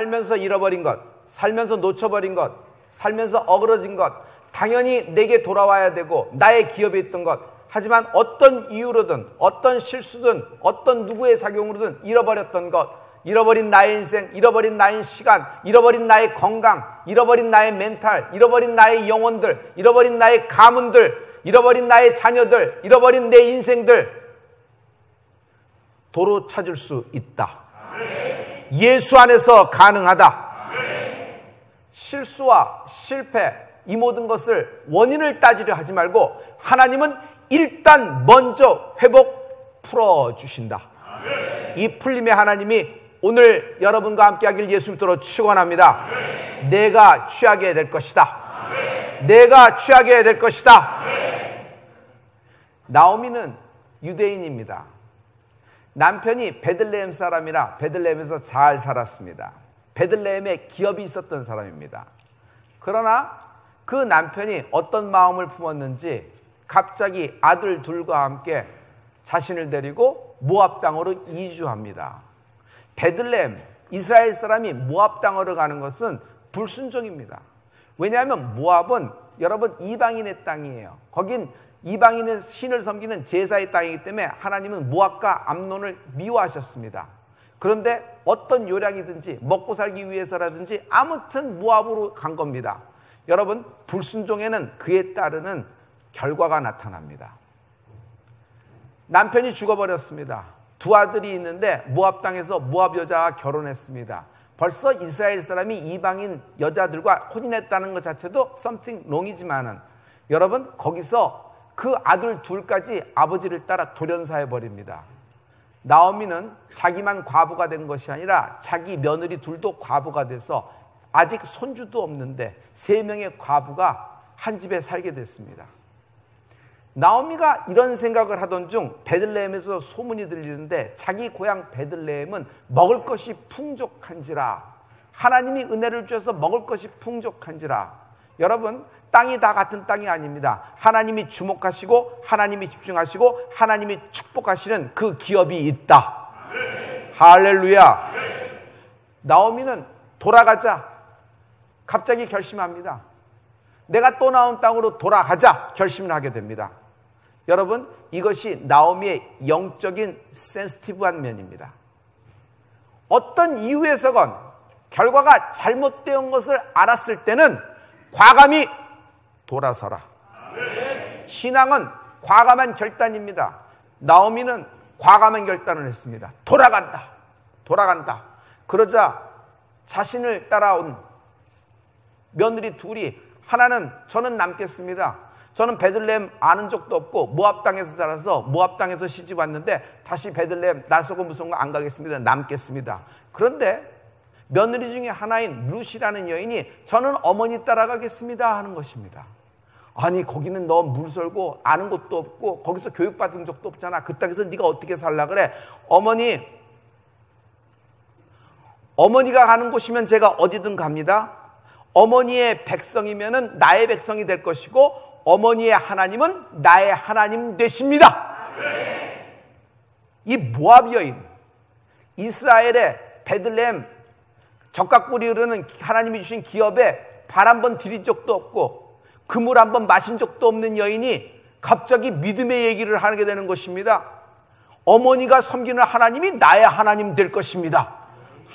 살면서 잃어버린 것, 살면서 놓쳐버린 것, 살면서 어그러진 것, 당연히 내게 돌아와야 되고 나의 기업에 있던 것, 하지만 어떤 이유로든 어떤 실수든 어떤 누구의 작용으로든 잃어버렸던 것, 잃어버린 나의 인생, 잃어버린 나의 시간, 잃어버린 나의 건강, 잃어버린 나의 멘탈, 잃어버린 나의 영혼들, 잃어버린 나의 가문들, 잃어버린 나의 자녀들, 잃어버린 내 인생들 도로 찾을 수 있다. 예수 안에서 가능하다. 실수와 실패, 이 모든 것을 원인을 따지려 하지 말고 하나님은 일단 먼저 회복 풀어주신다. 이 풀림의 하나님이 오늘 여러분과 함께 하길 예수 믿도록 축원합니다. 내가 취하게 될 것이다. 내가 취하게 될 것이다. 나오미는 유대인입니다. 남편이 베들레헴 사람이라 베들레헴에서 잘 살았습니다. 베들레헴에 기업이 있었던 사람입니다. 그러나 그 남편이 어떤 마음을 품었는지 갑자기 아들 둘과 함께 자신을 데리고 모압 땅으로 이주합니다. 베들레헴, 이스라엘 사람이 모압 땅으로 가는 것은 불순종입니다. 왜냐하면 모압은 여러분 이방인의 땅이에요. 거긴 이방인의 신을 섬기는 제사의 땅이기 때문에 하나님은 모압과 암논을 미워하셨습니다. 그런데 어떤 요량이든지 먹고 살기 위해서라든지 아무튼 모압으로 간 겁니다. 여러분, 불순종에는 그에 따르는 결과가 나타납니다. 남편이 죽어버렸습니다. 두 아들이 있는데 모압 땅에서 모압 여자와 결혼했습니다. 벌써 이스라엘 사람이 이방인 여자들과 혼인했다는 것 자체도 something wrong이지만은 여러분, 거기서 그 아들 둘까지 아버지를 따라 돌연사해버립니다. 나오미는 자기만 과부가 된 것이 아니라 자기 며느리 둘도 과부가 돼서 아직 손주도 없는데 3명의 과부가 한 집에 살게 됐습니다. 나오미가 이런 생각을 하던 중 베들레헴에서 소문이 들리는데 자기 고향 베들레헴은 먹을 것이 풍족한지라, 하나님이 은혜를 주셔서 먹을 것이 풍족한지라. 여러분, 땅이 다 같은 땅이 아닙니다. 하나님이 주목하시고 하나님이 집중하시고 하나님이 축복하시는 그 기업이 있다. 할렐루야. 나오미는 돌아가자 갑자기 결심합니다. 내가 또 나온 땅으로 돌아가자 결심을 하게 됩니다. 여러분, 이것이 나오미의 영적인 센시티브한 면입니다. 어떤 이유에서건 결과가 잘못된 것을 알았을 때는 과감히 돌아서라. 신앙은 과감한 결단입니다. 나오미는 과감한 결단을 했습니다. 돌아간다. 그러자 자신을 따라온 며느리 둘이, 하나는 저는 남겠습니다. 저는 베들레헴 아는 적도 없고 모압 땅에서 자라서 모압 땅에서 시집 왔는데 다시 베들레헴 날 쏘고 무서운 거 안 가겠습니다. 남겠습니다. 그런데 며느리 중에 하나인 룻이라는 여인이 저는 어머니 따라가겠습니다 하는 것입니다. 아니, 거기는 너 물설고 아는 것도 없고 거기서 교육받은 적도 없잖아. 그 땅에서 네가 어떻게 살라 그래? 어머니가 가는 곳이면 제가 어디든 갑니다. 어머니의 백성이면은 나의 백성이 될 것이고 어머니의 하나님은 나의 하나님 되십니다. 이 모압 여인, 이스라엘의 베들레헴 적각골이 흐르는 하나님이 주신 기업에 발 한 번 들인 적도 없고 그물 한 번 마신 적도 없는 여인이 갑자기 믿음의 얘기를 하게 되는 것입니다. 어머니가 섬기는 하나님이 나의 하나님 될 것입니다.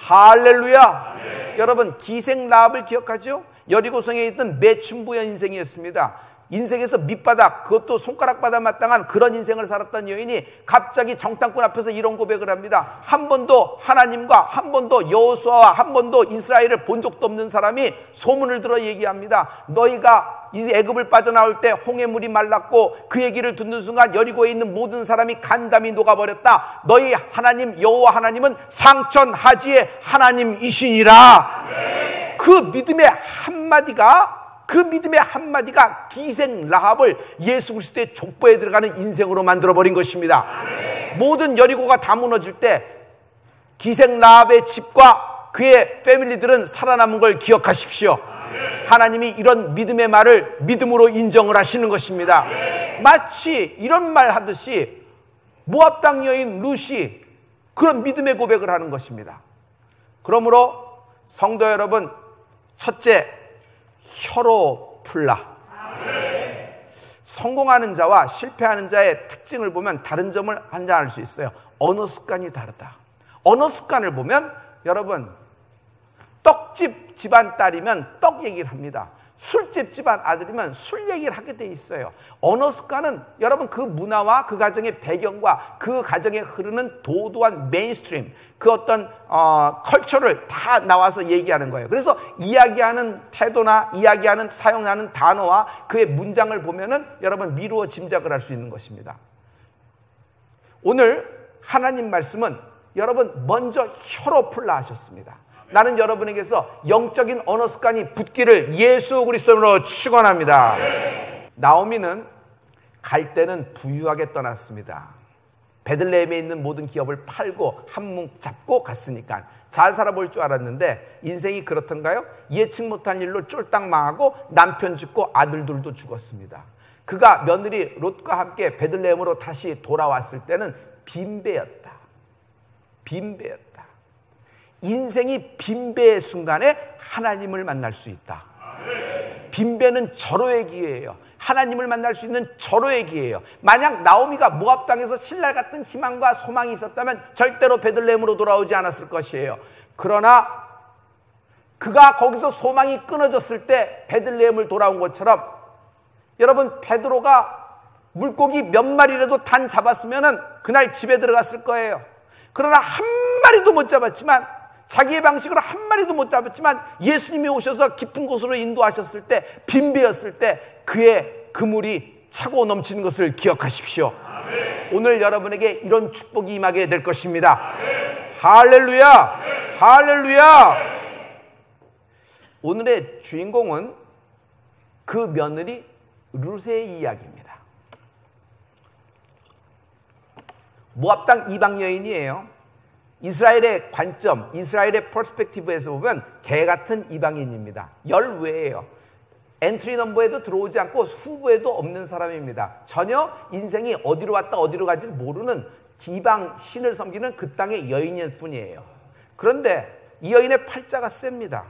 할렐루야. 여러분, 기생 라합을 기억하죠? 여리고성에 있던 매춘부의 인생이었습니다. 인생에서 밑바닥, 그것도 손가락바닥 마땅한 그런 인생을 살았던 여인이 갑자기 정탐꾼 앞에서 이런 고백을 합니다. 한 번도 하나님과 한 번도 여호수아와 한 번도 이스라엘을 본 적도 없는 사람이 소문을 들어 얘기합니다. 너희가 이 애굽을 빠져나올 때 홍해물이 말랐고 그 얘기를 듣는 순간 여리고에 있는 모든 사람이 간담이 녹아버렸다. 너희 하나님 여호와 하나님은 상천하지의 하나님이시니라. 그 믿음의 한마디가 기생 라합을 예수 그리스도의 족보에 들어가는 인생으로 만들어버린 것입니다. 모든 여리고가 다 무너질 때 기생 라합의 집과 그의 패밀리들은 살아남은 걸 기억하십시오. 하나님이 이런 믿음의 말을 믿음으로 인정을 하시는 것입니다. 마치 이런 말 하듯이 모압 땅 여인 룻이 그런 믿음의 고백을 하는 것입니다. 그러므로 성도 여러분, 첫째, 혀로 풀라. 성공하는 자와 실패하는 자의 특징을 보면 다른 점을 한잔할 수 있어요. 언어 습관이 다르다. 언어 습관을 보면 여러분, 떡집 집안 딸이면 떡 얘기를 합니다. 술집 집안 아들이면 술 얘기를 하게 돼 있어요. 언어 습관은 여러분 그 문화와 그 가정의 배경과 그 가정에 흐르는 도도한 메인스트림, 그 어떤 컬처를 다 나와서 얘기하는 거예요. 그래서 이야기하는 태도나 이야기하는 사용하는 단어와 그의 문장을 보면은 여러분 미루어 짐작을 할 수 있는 것입니다. 오늘 하나님 말씀은 여러분 먼저 혀로 풀라 하셨습니다. 나는 여러분에게서 영적인 언어 습관이 붙기를 예수 그리스도로 축원합니다. 나오미는 갈 때는 부유하게 떠났습니다. 베들레헴에 있는 모든 기업을 팔고 한 뭉 잡고 갔으니까 잘 살아볼 줄 알았는데 인생이 그렇던가요? 예측 못한 일로 쫄딱 망하고 남편 죽고 아들들도 죽었습니다. 그가 며느리 롯과 함께 베들레헴으로 다시 돌아왔을 때는 빈배였다. 빈배였다. 인생이 빈배의 순간에 하나님을 만날 수 있다. 빈배는 절호의 기회예요. 하나님을 만날 수 있는 절호의 기회예요. 만약 나오미가 모압 땅에서 신랄 같은 희망과 소망이 있었다면 절대로 베들레헴으로 돌아오지 않았을 것이에요. 그러나 그가 거기서 소망이 끊어졌을 때 베들레헴을 돌아온 것처럼 여러분 베드로가 물고기 몇 마리라도 단 잡았으면 그날 집에 들어갔을 거예요. 그러나 한 마리도 못 잡았지만 자기의 방식으로 한 마리도 못 잡았지만 예수님이 오셔서 깊은 곳으로 인도하셨을 때 빈배였을 때 그의 그물이 차고 넘치는 것을 기억하십시오. 아멘. 오늘 여러분에게 이런 축복이 임하게 될 것입니다. 아멘. 할렐루야. 아멘. 할렐루야. 아멘. 오늘의 주인공은 그 며느리 룻의 이야기입니다. 모압 땅 이방 여인이에요. 이스라엘의 관점, 이스라엘의 퍼스펙티브에서 보면 개 같은 이방인입니다. 열외예요. 엔트리 넘버에도 들어오지 않고 후보에도 없는 사람입니다. 전혀 인생이 어디로 왔다 어디로 가지 모르는 이방 신을 섬기는 그 땅의 여인일 뿐이에요. 그런데 이 여인의 팔자가 셉니다.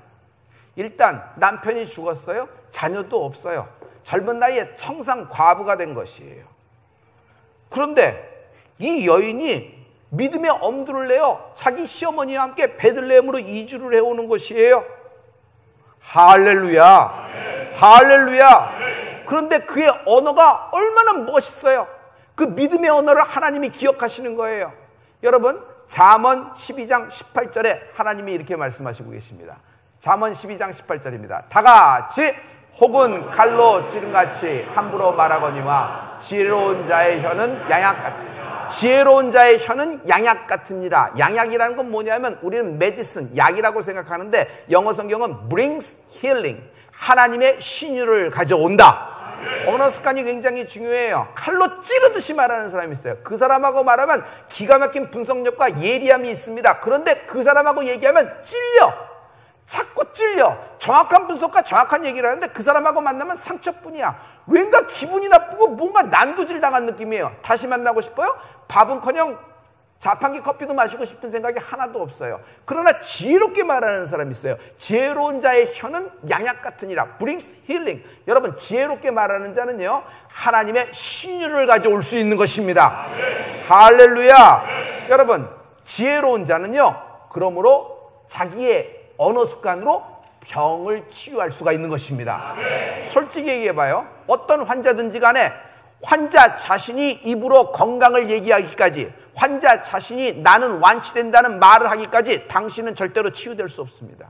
일단 남편이 죽었어요. 자녀도 없어요. 젊은 나이에 청상 과부가 된 것이에요. 그런데 이 여인이 믿음의 엄두를 내어 자기 시어머니와 함께 베들레헴으로 이주를 해오는 것이에요. 할렐루야. 할렐루야. 그런데 그의 언어가 얼마나 멋있어요. 그 믿음의 언어를 하나님이 기억하시는 거예요. 여러분 잠언 12장 18절에 하나님이 이렇게 말씀하시고 계십니다. 잠언 12장 18절입니다. 다같이 혹은 칼로 찌른같이 함부로 말하거니와 지혜로운 자의 혀는 양약 같으니 지혜로운 자의 혀는 양약 같으니라. 양약이라는 건 뭐냐면 우리는 메디슨, 약이라고 생각하는데 영어 성경은 brings healing, 하나님의 신유를 가져온다. 언어 습관이 굉장히 중요해요. 칼로 찌르듯이 말하는 사람이 있어요. 그 사람하고 말하면 기가 막힌 분석력과 예리함이 있습니다. 그런데 그 사람하고 얘기하면 찔려. 자꾸 찔려. 정확한 분석과 정확한 얘기를 하는데 그 사람하고 만나면 상처뿐이야. 왠가 기분이 나쁘고 뭔가 난도질 당한 느낌이에요. 다시 만나고 싶어요? 밥은커녕 자판기 커피도 마시고 싶은 생각이 하나도 없어요. 그러나 지혜롭게 말하는 사람이 있어요. 지혜로운 자의 혀는 양약 같으니라. brings healing. 여러분 지혜롭게 말하는 자는요 하나님의 신유를 가져올 수 있는 것입니다. 할렐루야. 여러분 지혜로운 자는요 그러므로 자기의 언어 습관으로 병을 치유할 수가 있는 것입니다. 솔직히 얘기해봐요. 어떤 환자든지 간에 환자 자신이 입으로 건강을 얘기하기까지, 환자 자신이 나는 완치된다는 말을 하기까지 당신은 절대로 치유될 수 없습니다.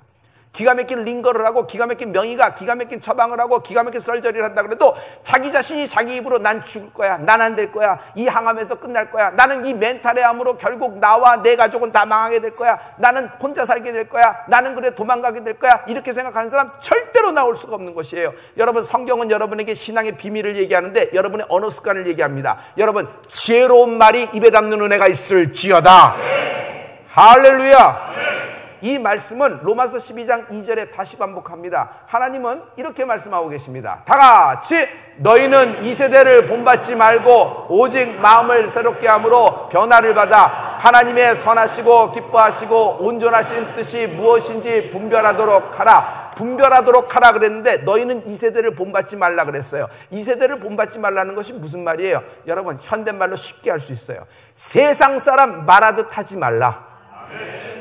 기가 막힌 링거를 하고 기가 막힌 명의가 기가 막힌 처방을 하고 기가 막힌 썰저리를 한다 그래도 자기 자신이 자기 입으로 난 죽을 거야, 난 안 될 거야, 이 항암에서 끝날 거야, 나는 이 멘탈의 암으로 결국 나와 내 가족은 다 망하게 될 거야, 나는 혼자 살게 될 거야, 나는 그래 도망가게 될 거야, 이렇게 생각하는 사람 절대로 나올 수가 없는 것이에요. 여러분 성경은 여러분에게 신앙의 비밀을 얘기하는데 여러분의 언어 습관을 얘기합니다. 여러분 지혜로운 말이 입에 담는 은혜가 있을지어다. 할렐루야. 이 말씀은 로마서 12장 2절에 다시 반복합니다. 하나님은 이렇게 말씀하고 계십니다. 다 같이 너희는 이 세대를 본받지 말고 오직 마음을 새롭게 함으로 변화를 받아 하나님의 선하시고 기뻐하시고 온전하신 뜻이 무엇인지 분별하도록 하라. 분별하도록 하라 그랬는데 너희는 이 세대를 본받지 말라 그랬어요. 이 세대를 본받지 말라는 것이 무슨 말이에요? 여러분, 현대말로 쉽게 할 수 있어요. 세상 사람 말하듯 하지 말라.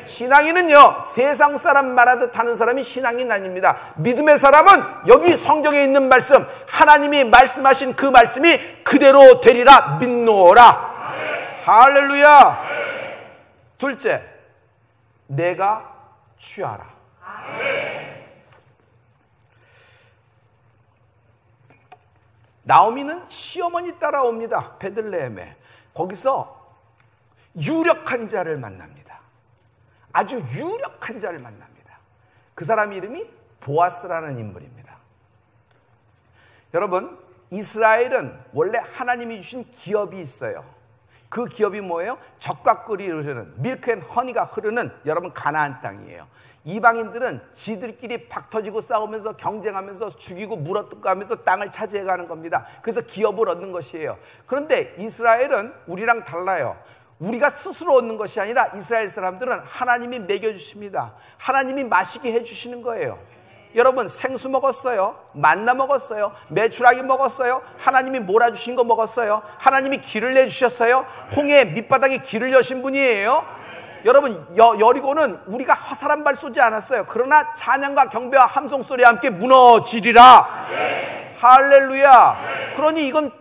신앙인은요, 세상 사람 말하듯 하는 사람이 신앙인 아닙니다. 믿음의 사람은 여기 성경에 있는 말씀, 하나님이 말씀하신 그 말씀이 그대로 되리라 믿노라. 할렐루야. 둘째, 내가 취하라. 나오미는 시어머니 따라옵니다. 베들레헴에. 거기서 유력한 자를 만납니다. 아주 유력한 자를 만납니다. 그 사람 이름이 보아스라는 인물입니다. 여러분, 이스라엘은 원래 하나님이 주신 기업이 있어요. 그 기업이 뭐예요? 젖과 꿀이 흐르는, 밀크 앤 허니가 흐르는 여러분 가나안 땅이에요. 이방인들은 지들끼리 박 터지고 싸우면서 경쟁하면서 죽이고 물어뜯고 하면서 땅을 차지해가는 겁니다. 그래서 기업을 얻는 것이에요. 그런데 이스라엘은 우리랑 달라요. 우리가 스스로 얻는 것이 아니라 이스라엘 사람들은 하나님이 먹여주십니다. 하나님이 마시게 해주시는 거예요. 여러분, 생수 먹었어요? 만나 먹었어요? 메추라기 먹었어요? 하나님이 몰아주신 거 먹었어요? 하나님이 길을 내주셨어요? 홍해 밑바닥에 길을 여신 분이에요. 여러분, 여리고는 우리가 화살한 발 쏘지 않았어요. 그러나 찬양과 경배와 함성소리와 함께 무너지리라. 할렐루야. 그러니 이건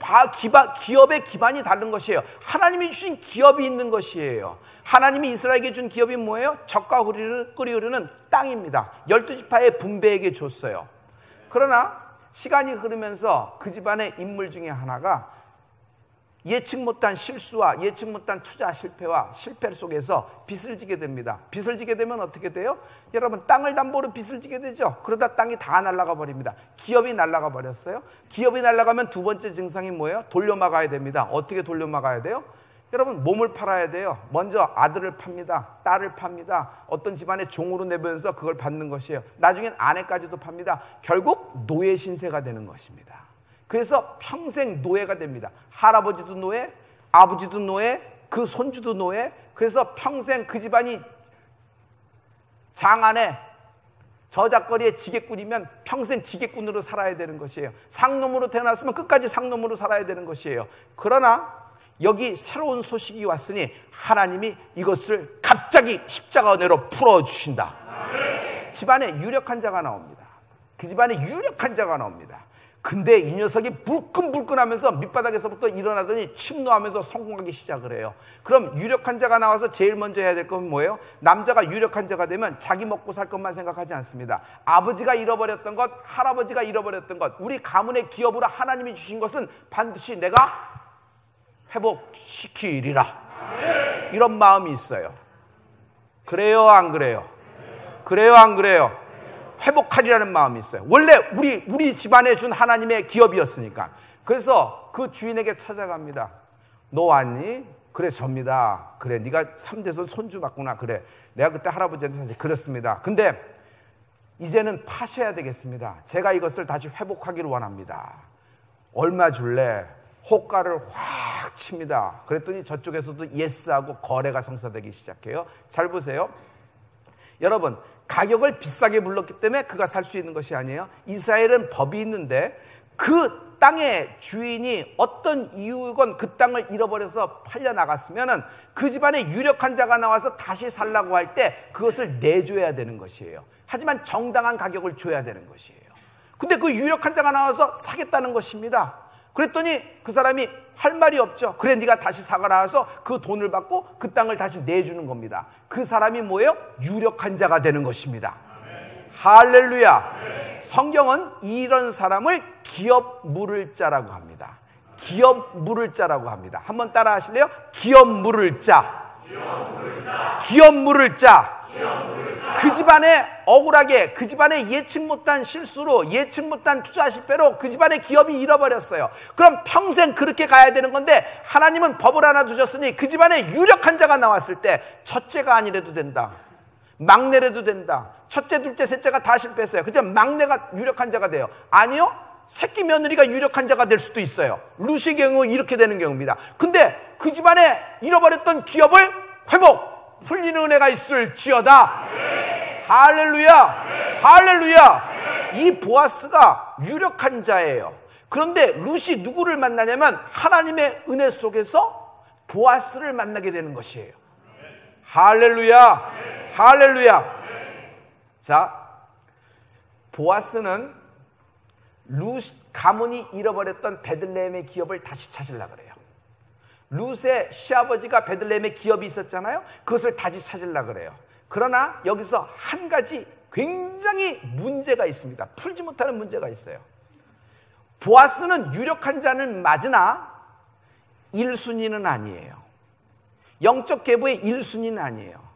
기업의 기반이 다른 것이에요. 하나님이 주신 기업이 있는 것이에요. 하나님이 이스라엘에게 준 기업이 뭐예요? 젖과 꿀이 흐르는 땅입니다. 12지파의 분배에게 줬어요. 그러나 시간이 흐르면서 그 집안의 인물 중에 하나가 예측 못한 실수와 예측 못한 투자 실패와 실패 속에서 빚을 지게 됩니다. 빚을 지게 되면 어떻게 돼요? 여러분, 땅을 담보로 빚을 지게 되죠. 그러다 땅이 다 날아가 버립니다. 기업이 날아가 버렸어요. 기업이 날아가면 두 번째 증상이 뭐예요? 돌려막아야 됩니다. 어떻게 돌려막아야 돼요? 여러분, 몸을 팔아야 돼요. 먼저 아들을 팝니다. 딸을 팝니다. 어떤 집안의 종으로 내보면서 그걸 받는 것이에요. 나중엔 아내까지도 팝니다. 결국 노예 신세가 되는 것입니다. 그래서 평생 노예가 됩니다. 할아버지도 노예, 아버지도 노예, 그 손주도 노예. 그래서 평생 그 집안이 장안에 저작거리에 지게꾼이면 평생 지게꾼으로 살아야 되는 것이에요. 상놈으로 태어났으면 끝까지 상놈으로 살아야 되는 것이에요. 그러나 여기 새로운 소식이 왔으니 하나님이 이것을 갑자기 십자가 은혜로 풀어주신다. 집안에 유력한 자가 나옵니다. 그 집안에 유력한 자가 나옵니다. 근데 이 녀석이 불끈불끈하면서 밑바닥에서부터 일어나더니 침노하면서 성공하기 시작을 해요. 그럼 유력한 자가 나와서 제일 먼저 해야 될 건 뭐예요? 남자가 유력한 자가 되면 자기 먹고 살 것만 생각하지 않습니다. 아버지가 잃어버렸던 것, 할아버지가 잃어버렸던 것, 우리 가문의 기업으로 하나님이 주신 것은 반드시 내가 회복시키리라. 이런 마음이 있어요. 그래요, 안 그래요? 그래요, 안 그래요? 회복하리라는 마음이 있어요. 원래 우리 집안에 준 하나님의 기업이었으니까. 그래서 그 주인에게 찾아갑니다. 너 왔니? 그래, 접니다. 그래, 네가 3대손 손주 맞구나. 그래, 내가 그때 할아버지한테 사실 그랬습니다. 근데 이제는 파셔야 되겠습니다. 제가 이것을 다시 회복하기를 원합니다. 얼마 줄래? 호가를 확 칩니다. 그랬더니 저쪽에서도 예스하고 거래가 성사되기 시작해요. 잘 보세요. 여러분, 가격을 비싸게 불렀기 때문에 그가 살 수 있는 것이 아니에요. 이스라엘은 법이 있는데 그 땅의 주인이 어떤 이유건 그 땅을 잃어버려서 팔려나갔으면 그 집안에 유력한 자가 나와서 다시 살라고 할 때 그것을 내줘야 되는 것이에요. 하지만 정당한 가격을 줘야 되는 것이에요. 근데 그 유력한 자가 나와서 사겠다는 것입니다. 그랬더니 그 사람이 할 말이 없죠. 그래, 네가 다시 사가라 해서 그 돈을 받고 그 땅을 다시 내주는 겁니다. 그 사람이 뭐예요? 유력한 자가 되는 것입니다. 아멘. 할렐루야. 아멘. 성경은 이런 사람을 기업 물을 자라고 합니다. 기업 물을 자라고 합니다. 한번 따라 하실래요? 기업 물을 자. 기업 물을 자. 기업 물을 자. 그 집안에 억울하게, 그 집안에 예측 못한 실수로, 예측 못한 투자 실패로 그 집안의 기업이 잃어버렸어요. 그럼 평생 그렇게 가야 되는 건데 하나님은 법을 하나 두셨으니 그 집안에 유력한 자가 나왔을 때 첫째가 아니래도 된다. 막내래도 된다. 첫째, 둘째, 셋째가 다 실패했어요. 그죠? 막내가 유력한 자가 돼요. 아니요. 새끼 며느리가 유력한 자가 될 수도 있어요. 루시의 경우 이렇게 되는 경우입니다. 근데 그 집안에 잃어버렸던 기업을 회복, 풀리는 은혜가 있을지어다. 할렐루야. 할렐루야. 이 보아스가 유력한 자예요. 그런데 룻이 누구를 만나냐면 하나님의 은혜 속에서 보아스를 만나게 되는 것이에요. 할렐루야. 할렐루야. 자, 보아스는 룻 가문이 잃어버렸던 베들레헴의 기업을 다시 찾으려고 그래요. 룻의 시아버지가 베들레헴에 기업이 있었잖아요. 그것을 다시 찾으려고 그래요. 그러나 여기서 한 가지 굉장히 문제가 있습니다. 풀지 못하는 문제가 있어요. 보아스는 유력한 자는 맞으나 1순위는 아니에요. 영적 계보의 1순위는 아니에요.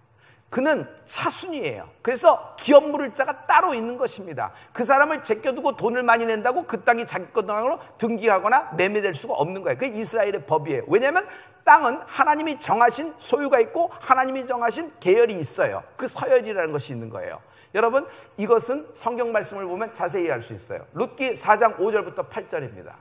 그는 차순위예요. 그래서 기업 물을 자가 따로 있는 것입니다. 그 사람을 제껴두고 돈을 많이 낸다고 그 땅이 자기 땅으로 등기하거나 매매될 수가 없는 거예요. 그게 이스라엘의 법이에요. 왜냐하면 땅은 하나님이 정하신 소유가 있고 하나님이 정하신 계열이 있어요. 그 서열이라는 것이 있는 거예요. 여러분, 이것은 성경 말씀을 보면 자세히 알 수 있어요. 룻기 4장 5절부터 8절입니다.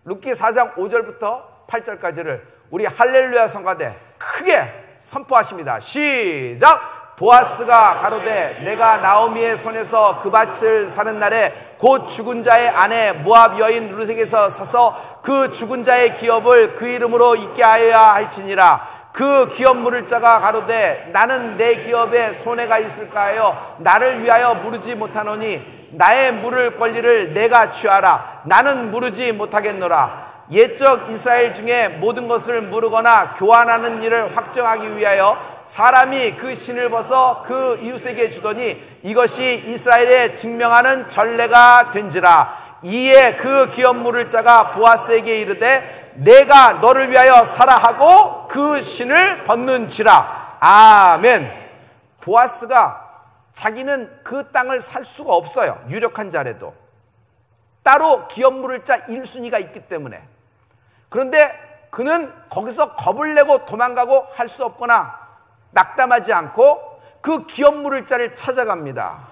룻기 4장 5절부터 8절까지를 우리 할렐루야 성가대 크게 선포하십니다. 시작! 보아스가 가로되 내가 나오미의 손에서 그 밭을 사는 날에 곧 죽은 자의 아내 모압 여인 룻에게서 사서 그 죽은 자의 기업을 그 이름으로 있게 하여야 할지니라. 그 기업 물을 자가 가로되 나는 내 기업에 손해가 있을까 하여 나를 위하여 물으지 못하노니 나의 물을 권리를 내가 취하라. 나는 물으지 못하겠노라. 옛적 이스라엘 중에 모든 것을 물으거나 교환하는 일을 확정하기 위하여 사람이 그 신을 벗어 그 이웃에게 주더니 이것이 이스라엘에 증명하는 전례가 된지라. 이에 그 기업 물을 자가 보아스에게 이르되 내가 너를 위하여 사라 하고 그 신을 벗는지라. 아멘. 보아스가 자기는 그 땅을 살 수가 없어요. 유력한 자라도 따로 기업 물을 자 1순위가 있기 때문에. 그런데 그는 거기서 겁을 내고 도망가고 할 수 없거나 낙담하지 않고 그 기업 물을 자를 찾아갑니다.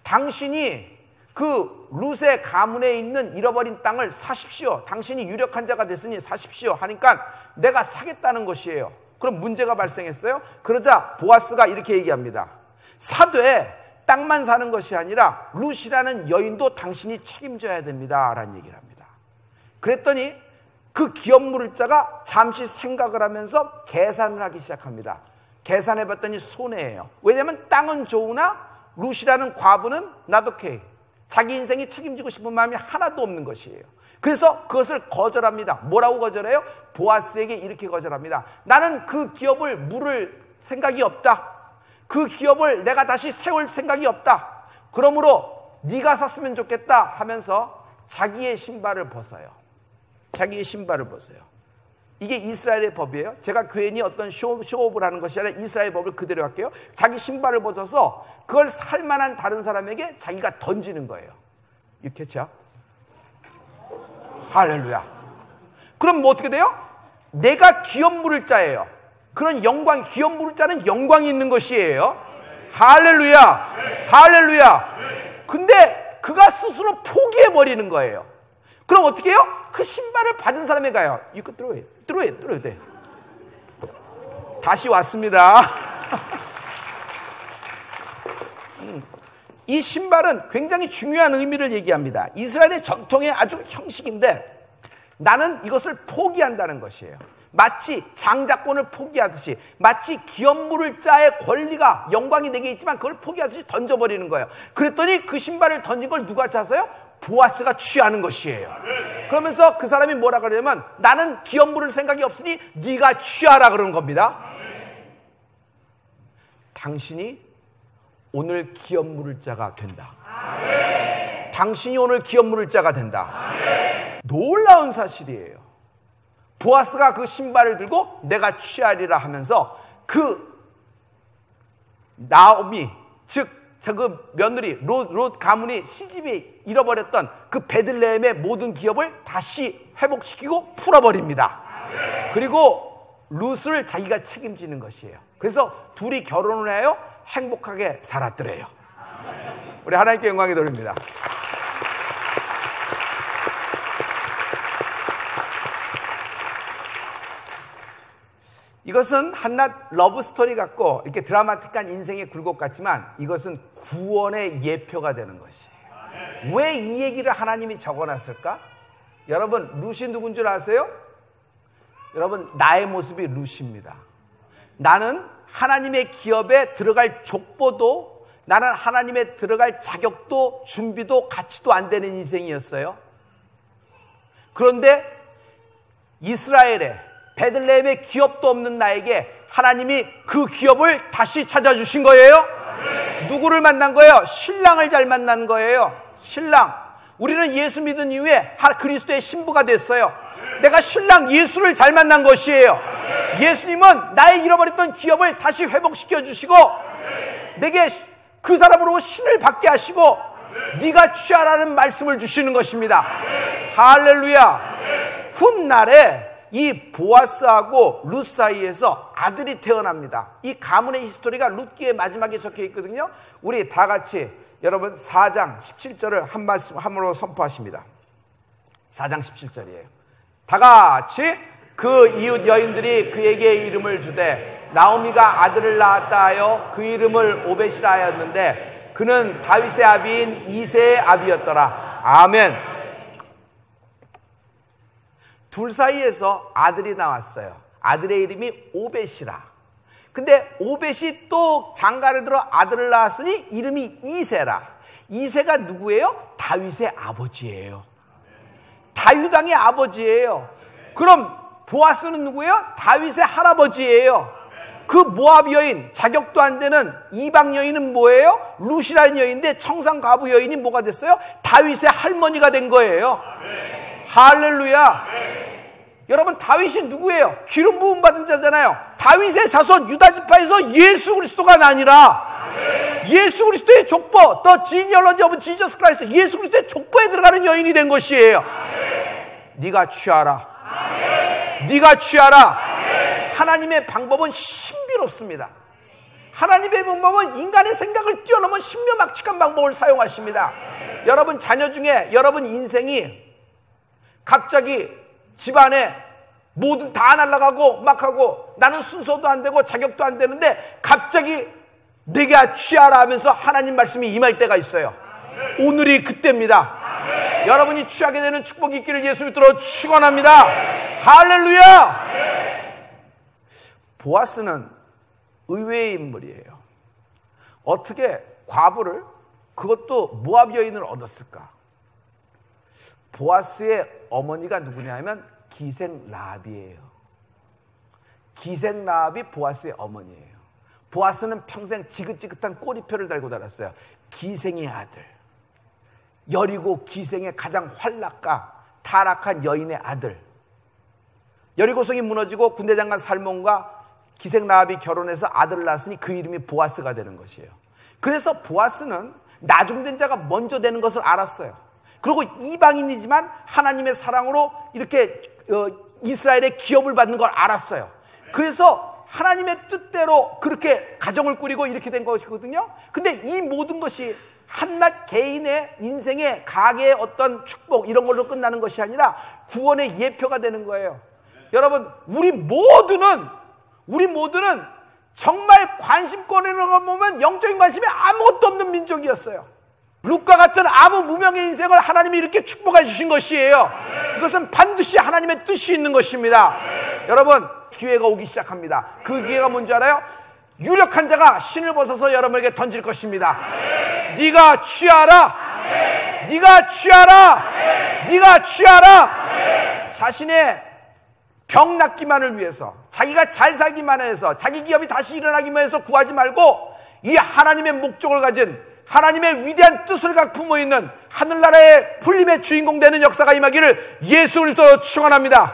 당신이 그 룻의 가문에 있는 잃어버린 땅을 사십시오. 당신이 유력한 자가 됐으니 사십시오 하니까 내가 사겠다는 것이에요. 그럼 문제가 발생했어요. 그러자 보아스가 이렇게 얘기합니다. 사되 땅만 사는 것이 아니라 룻이라는 여인도 당신이 책임져야 됩니다 라는 얘기를 합니다. 그랬더니 그 기업 물을 자가 잠시 생각을 하면서 계산을 하기 시작합니다. 계산해봤더니 손해예요. 왜냐하면 땅은 좋으나 룻이라는 과부는 나도케이 자기 인생이 책임지고 싶은 마음이 하나도 없는 것이에요. 그래서 그것을 거절합니다. 뭐라고 거절해요? 보아스에게 이렇게 거절합니다. 나는 그 기업을 물을 생각이 없다. 그 기업을 내가 다시 세울 생각이 없다. 그러므로 네가 샀으면 좋겠다 하면서 자기의 신발을 벗어요. 자기의 신발을 벗어요. 이게 이스라엘의 법이에요. 제가 괜히 어떤 쇼업을 하는 것이 아니라 이스라엘 법을 그대로 할게요. 자기 신발을 벗어서 그걸 살 만한 다른 사람에게 자기가 던지는 거예요. 이렇겠죠? 할렐루야. 그럼 뭐 어떻게 돼요? 내가 기업 물을 자예요. 그런 영광, 기업 물을 자는 영광이 있는 것이에요. 할렐루야. 할렐루야. 근데 그가 스스로 포기해버리는 거예요. 그럼 어떻게 해요? 그 신발을 받은 사람에 가요. 이거 들어야 돼. 다시 왔습니다. 이 신발은 굉장히 중요한 의미를 얘기합니다. 이스라엘의 전통의 아주 형식인데 나는 이것을 포기한다는 것이에요. 마치 장자권을 포기하듯이, 마치 기업 물을 자의 권리가 영광이 내게 있지만 그걸 포기하듯이 던져버리는 거예요. 그랬더니 그 신발을 던진 걸 누가 찾아요? 보아스가 취하는 것이에요. 그러면서 그 사람이 뭐라 그러냐면 나는 기업 물을 생각이 없으니 네가 취하라 그러는 겁니다. 당신이 오늘 기업 물을 자가 된다. 당신이 오늘 기업 물을 자가 된다. 놀라운 사실이에요. 보아스가 그 신발을 들고 내가 취하리라 하면서 그 나오미, 즉 그 며느리 롯 가문이 시집이 잃어버렸던 그 베들레헴의 모든 기업을 다시 회복시키고 풀어버립니다. 그리고 룻을 자기가 책임지는 것이에요. 그래서 둘이 결혼을 해요. 행복하게 살았더래요. 우리 하나님께 영광이 돌립니다. 이것은 한낱 러브스토리 같고 이렇게 드라마틱한 인생의 굴곡 같지만 이것은 구원의 예표가 되는 것이에요. 왜 이 얘기를 하나님이 적어놨을까? 여러분, 룻이 누군 줄 아세요? 여러분, 나의 모습이 룻입니다. 나는 하나님의 기업에 들어갈 족보도, 나는 하나님의 들어갈 자격도 준비도 가치도 안 되는 인생이었어요. 그런데 이스라엘에 베들레헴의 기업도 없는 나에게 하나님이 그 기업을 다시 찾아주신 거예요. 누구를 만난 거예요? 신랑을 잘 만난 거예요. 신랑. 우리는 예수 믿은 이후에 그리스도의 신부가 됐어요. 내가 신랑 예수를 잘 만난 것이에요. 예수님은 나의 잃어버렸던 기업을 다시 회복시켜 주시고 내게 그 사람으로 신을 받게 하시고 네가 취하라는 말씀을 주시는 것입니다. 할렐루야. 훗날에 이 보아스하고 룻 사이에서 아들이 태어납니다. 이 가문의 히스토리가 룻기의 마지막에 적혀 있거든요. 우리 다 같이 여러분 4장 17절을 한 말씀으로 선포하십니다. 4장 17절이에요. 다 같이 그 이웃 여인들이 그에게 이름을 주되 나오미가 아들을 낳았다 하여 그 이름을 오벳이라 하였는데 그는 다윗의 아비인 이새의 아비였더라. 아멘. 둘 사이에서 아들이 나왔어요. 아들의 이름이 오벳이라. 근데 오벳이 또 장가를 들어 아들을 낳았으니 이름이 이새라. 이새가 누구예요? 다윗의 아버지예요. 다윗 왕의 아버지예요. 그럼 보아스는 누구예요? 다윗의 할아버지예요. 그 모압 여인, 자격도 안 되는 이방 여인은 뭐예요? 룻이라는 여인인데 청산가부 여인이 뭐가 됐어요? 다윗의 할머니가 된 거예요. 할렐루야. 여러분, 다윗이 누구예요? 기름 부음 받은 자잖아요. 다윗의 자손 유다 지파에서 예수 그리스도가 아니라 예수 그리스도의 족보, The genealogy of Jesus Christ, 예수 그리스도의 족보에 들어가는 여인이 된 것이에요. 네가 취하라. 네가 취하라. 하나님의 방법은 신비롭습니다. 하나님의 방법은 인간의 생각을 뛰어넘은 신묘막측한 방법을 사용하십니다. 여러분 자녀 중에 여러분 인생이 갑자기 집안에 뭐든 다 날아가고 막 하고 나는 순서도 안 되고 자격도 안 되는데 갑자기 내게 취하라 하면서 하나님 말씀이 임할 때가 있어요. 오늘이 그때입니다. 여러분이 취하게 되는 축복이 있기를 예수 믿도록 축원합니다. 할렐루야. 보아스는 의외의 인물이에요. 어떻게 과부를, 그것도 모압 여인을 얻었을까? 보아스의 어머니가 누구냐면 기생 라합이에요. 기생 라합이 보아스의 어머니예요. 보아스는 평생 지긋지긋한 꼬리표를 달고 다녔어요. 기생의 아들, 여리고 기생의 가장 활락과 타락한 여인의 아들. 여리고성이 무너지고 군대장관 살몬과 기생 라합이 결혼해서 아들을 낳았으니 그 이름이 보아스가 되는 것이에요. 그래서 보아스는 나중된 자가 먼저 되는 것을 알았어요. 그리고 이방인이지만 하나님의 사랑으로 이렇게 이스라엘의 기업을 받는 걸 알았어요. 그래서 하나님의 뜻대로 그렇게 가정을 꾸리고 이렇게 된 것이거든요. 근데 이 모든 것이 한낱 개인의 인생의 가계의 어떤 축복 이런 걸로 끝나는 것이 아니라 구원의 예표가 되는 거예요. 여러분, 우리 모두는 정말 관심거리는 걸 보면 영적인 관심이 아무것도 없는 민족이었어요. 룻과 같은 아무 무명의 인생을 하나님이 이렇게 축복해 주신 것이에요. 이것은 반드시 하나님의 뜻이 있는 것입니다. 여러분, 기회가 오기 시작합니다. 그 기회가 뭔지 알아요? 유력한 자가 신을 벗어서 여러분에게 던질 것입니다. 네가 취하라. 네가 취하라. 네가 취하라. 자신의 병 낫기만을 위해서, 자기가 잘 살기만 해서, 자기 기업이 다시 일어나기만 해서 구하지 말고 이 하나님의 목적을 가진, 하나님의 위대한 뜻을 갖고 품어 있는 하늘나라의 풀림의 주인공 되는 역사가 임하기를 예수 그리스도로 축원합니다.